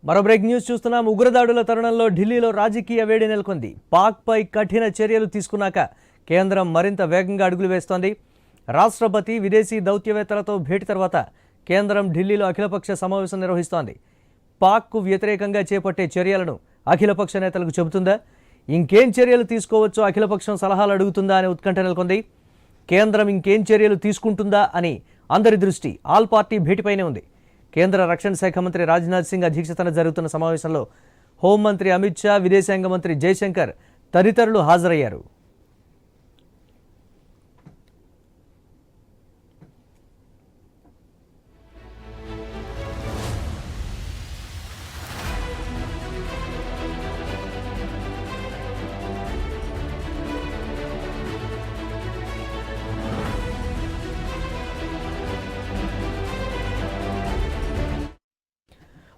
మరో break news చూస్తున్నాం. ఉగ్రదాడుల తరుణంలో ఢిల్లీలో రాజకీయ వేడి నెలకొంది. పాక్పై కఠిన చర్యలు తీసుకున్నాక కేంద్రం మరింత వేగంగా అడుగులు వేస్తోంది. రాష్ట్రపతి విదేశీ దౌత్యవేత్తలతో భేటీ తర్వాత కేంద్రం ఢిల్లీలో అఖిలపక్ష సమావేశం నిర్వహిస్తోంది. పాక్కు వ్యతిరేకంగా చేపట్టే చర్యలను అఖిలపక్ష నేతలకు చెబుతుందా, ఇంకేం చర్యలు తీసుకోవచ్చో అఖిలపక్షం సలహాలు అడుగుతుందా అనే ఉత్కంఠ నెలకొంది. కేంద్రం ఇంకేం చర్యలు తీసుకుంటుందా అని అందరి దృష్టి ఆల్ పార్టీ భేటీపైనే ఉంది. కేంద్ర రక్షణ శాఖ మంత్రి రాజ్నాథ్ సింగ్ అధ్యక్షతన జరుగుతున్న సమావేశంలో హోంమంత్రి అమిత్ షా, విదేశాంగ మంత్రి జైశంకర్ తదితరులు హాజరయ్యారు.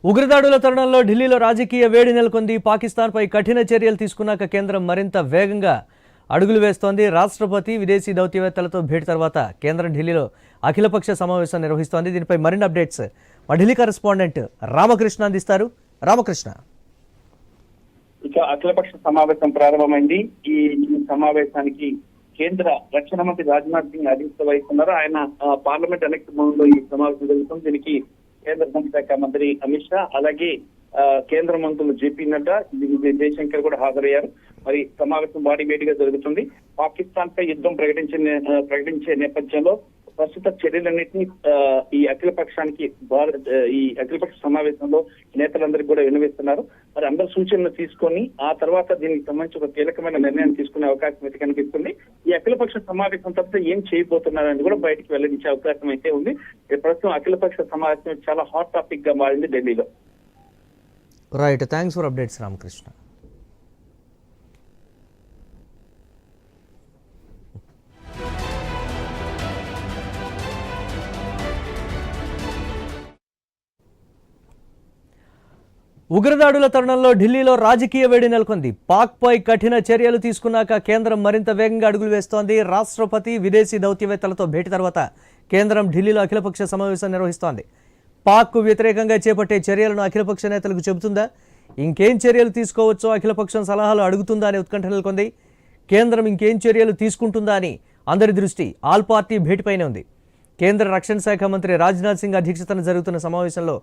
ఉగ్రదాడుల తరుణంలో ఢిల్లీలో రాజకీయ వేడి నెలకొంది. పాకిస్తాన్పై కఠిన చర్యలు తీసుకున్నాక కేంద్రం మరింత వేగంగా అడుగులు వేస్తోంది. రాష్ట్రపతి విదేశీ దౌత్యవేత్తలతో భేటీ తర్వాత కేంద్రం ఢిల్లీలో అఖిలపక్ష సమావేశం నిర్వహిస్తోంది. దీనిపై మరిన్ని అప్డేట్స్ మా ఢిల్లీ కరెస్పాండెంట్ రామకృష్ణ అందిస్తారు. రామకృష్ణ, ఇక అఖిలపక్ష సమావేశం ప్రారంభమైంది. ఈ సమావేశానికి కేంద్ర రక్షణ మంత్రి రాజ్నాథ్ సింగ్ అధ్యక్షత వహిస్తున్నారు. ఆయన పార్లమెంట్ ఎలక్ట్ భవన్లో ఈ సమావేశం జరుగుతుంది. దీనికి కేంద్ర హోంశాఖ మంత్రి అమిత్ షా, అలాగే కేంద్ర మంత్రులు జేపీ నడ్డా, జయశంకర్ కూడా హాజరయ్యారు. మరి సమావేశం వాడివేడిగా జరుగుతుంది. పాకిస్తాన్ పై యుద్ధం ప్రకటించే నేపథ్యంలో ప్రస్తుత చర్యలన్నింటినీ ఈ అఖిలపక్ష సమావేశంలో నేతలందరికీ కూడా విన్నవిస్తున్నారు. మరి అందరు సూచనలు తీసుకొని ఆ తర్వాత దీనికి సంబంధించి ఒక కీలకమైన నిర్ణయం తీసుకునే అవకాశం అయితే కనిపిస్తుంది. ఈ అఖిలపక్ష సమావేశం తర్వాత ఏం చేయబోతున్నారని కూడా బయటకు వెల్లడించే అవకాశం అయితే ఉంది. ప్రస్తుతం అఖిలపక్ష సమావేశం చాలా హాట్ టాపిక్ గా మారింది ఢిల్లీలో. Right, thanks for updates Ramakrishna. ఉగ్రదాడుల తరుణంలో ఢిల్లీలో రాజకీయ వేడి నెలకొంది. పాక్పై కఠిన చర్యలు తీసుకున్నాక కేంద్రం మరింత వేగంగా అడుగులు వేస్తోంది. రాష్ట్రపతి విదేశీ దౌత్యవేత్తలతో భేటీ తర్వాత కేంద్రం ఢిల్లీలో అఖిలపక్ష సమావేశం నిర్వహిస్తోంది. పాక్కు వ్యతిరేకంగా చేపట్టే చర్యలను అఖిలపక్ష నేతలకు చెబుతుందా, ఇంకేం చర్యలు తీసుకోవచ్చో అఖిలపక్షం సలహాలు అడుగుతుందా అనే ఉత్కంఠ నెలకొంది. కేంద్రం ఇంకేం చర్యలు తీసుకుంటుందా అని అందరి దృష్టి ఆల్ పార్టీ భేటీపైనే ఉంది. కేంద్ర రక్షణ శాఖ మంత్రి రాజ్నాథ్ సింగ్ అధ్యక్షతన జరుగుతున్న సమావేశంలో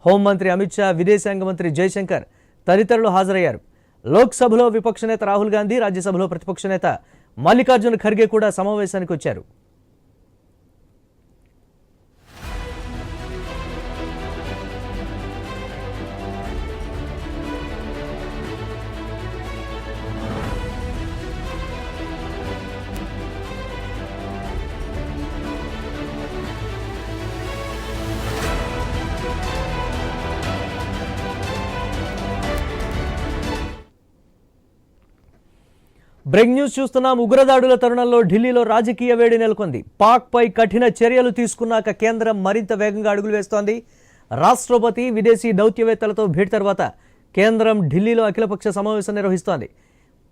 హోంమంత్రి అమిత్ షా, విదేశాంగ మంత్రి జైశంకర్ తదితరులు హాజరయ్యారు. లోక్సభలో విపక్ష నేత రాహుల్ గాంధీ, రాజ్యసభలో ప్రతిపక్ష నేత మల్లికార్జున ఖర్గే కూడా సమావేశానికి వచ్చారు. బ్రేక్ న్యూస్ చూస్తున్నాం. ఉగ్రదాడుల తరుణంలో ఢిల్లీలో రాజకీయ వేడి నెలకొంది. పాక్పై కఠిన చర్యలు తీసుకున్నాక కేంద్రం మరింత వేగంగా అడుగులు వేస్తోంది. రాష్ట్రపతి విదేశీ దౌత్యవేత్తలతో భేటీ తర్వాత కేంద్రం ఢిల్లీలో అఖిలపక్ష సమావేశం నిర్వహిస్తోంది.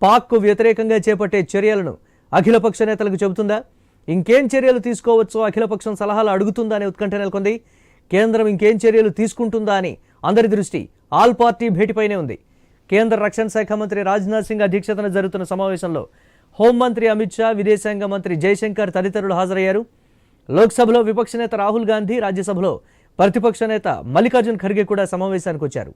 పాక్కు వ్యతిరేకంగా చేపట్టే చర్యలను అఖిలపక్ష నేతలకు చెబుతుందా, ఇంకేం చర్యలు తీసుకోవచ్చో అఖిలపక్షం సలహాలు అడుగుతుందా అనే ఉత్కంఠ నెలకొంది. కేంద్రం ఇంకేం చర్యలు తీసుకుంటుందా అని అందరి దృష్టి ఆల్ పార్టీ భేటీపైనే ఉంది. కేంద్ర రక్షణ శాఖ మంత్రి రాజ్నాథ్ సింగ్ అధ్యక్షతన జరుగుతున్న సమావేశంలో హోంమంత్రి అమిత్ షా, విదేశాంగ మంత్రి జైశంకర్ తదితరులు హాజరయ్యారు. లోక్సభలో విపక్ష నేత రాహుల్ గాంధీ, రాజ్యసభలో ప్రతిపక్ష నేత మల్లికార్జున ఖర్గే కూడా సమావేశానికి వచ్చారు.